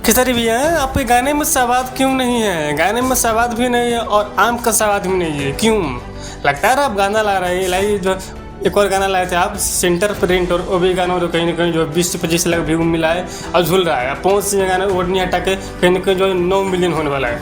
खिचड़ी भी है, आपके गाने में सवाद क्यों नहीं है? गाने में सवाद भी नहीं है और आम का सवाद भी नहीं है, क्यों? लगता है आप गाना ला रहे हैं लाई जो एक और गाना लाए थे आप सेंटर प्रिंट, और वो भी गाना जो कहीं ना कहीं जो 20 से 25 लाख व्यू मिला है और झूल रहा है। पहुँच से गाना ओढ़नी हटा के कहीं ना कहीं जो 9 मिलियन होने वाला है।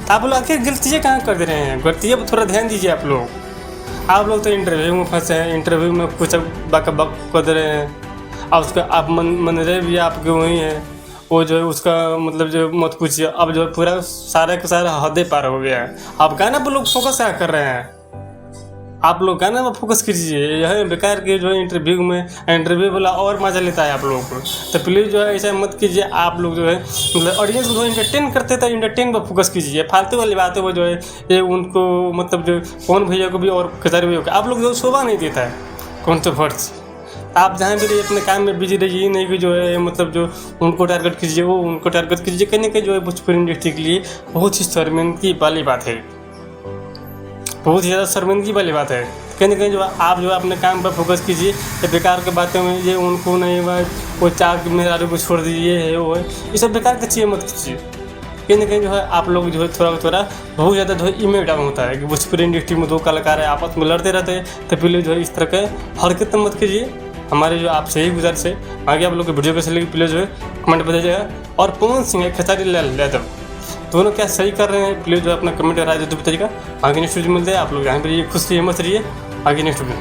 आप लोग आखिर गलतियाँ कहाँ कर दे रहे हैं? गलतियाँ पर थोड़ा ध्यान दीजिए आप लोग तो इंटरव्यू में फंसे हैं, इंटरव्यू में कुछ बक बक कर दे रहे हैं और उसका आप मनरे भी आपके वही हैं। वो जो है उसका मतलब जो मत पूछिए, अब जो पूरा सारा का सारा हद पार हो गया है। आप गाना पर लोग फोकस क्या कर रहे हैं? आप लोग गाना में फोकस कीजिए। यह बेकार के जो है इंटरव्यू वाला और मज़ा लेता है आप लोगों को, तो प्लीज़ जो है ऐसा मत कीजिए। आप लोग जो है मतलब ऑडियंस को इंटरटेन करते थे, इंटरटेन पर फोकस कीजिए। फालतू वाली बातें वो जो है ये उनको मतलब जो कौन भैया को भी और खिचड़ी भैया को आप लोग जो शोभा नहीं देता है कॉन्ट्रोवर्सी। आप जहाँ भी रहिए अपने काम में बिजी रहिए, ये नहीं कि जो है मतलब जो उनको टारगेट कीजिए, वो उनको टारगेट कीजिए। कहीं ना कहीं जो है भोजपुरी इंडस्ट्री के लिए बहुत ही शर्मिंदगी वाली बात है, बहुत ही ज़्यादा शर्मिंदगी वाली बात है। कहीं ना कहीं जो आप जो अपने काम पर फोकस कीजिए। ये बेकार के बातें में ये उनको नहीं वो चाक मेहरारू को छोड़ दीजिए है वो है, ये सब बेकार की चीज़ें मत कीजिए। कहीं ना कहीं जो है आप लोग जो है थोड़ा बहुत ज़्यादा जो है इमेज डाउन होता है कि भोजपुरी इंडस्ट्री में दो कलाकार है आपस में लड़ते रहते हैं। तो प्लीज़ जो है इस तरह के हरकत मत कीजिए। हमारे जो आपसे ही गुजारिश है, आगे आप लोग की वीडियो कैसे लगी प्लीज़ जो है कमेंट बताइएगा। और पवन सिंह खेसारी लाल यादव दोनों क्या सही कर रहे हैं, प्लीज़ जो अपना कमेंट राय जरूर बताइएगा। आगे नेक्स्ट वीडियो मिलते हैं। आप लोग यहाँ पर खुश रहिए, मस्त रहिए। आगे नेक्स्ट वीडियो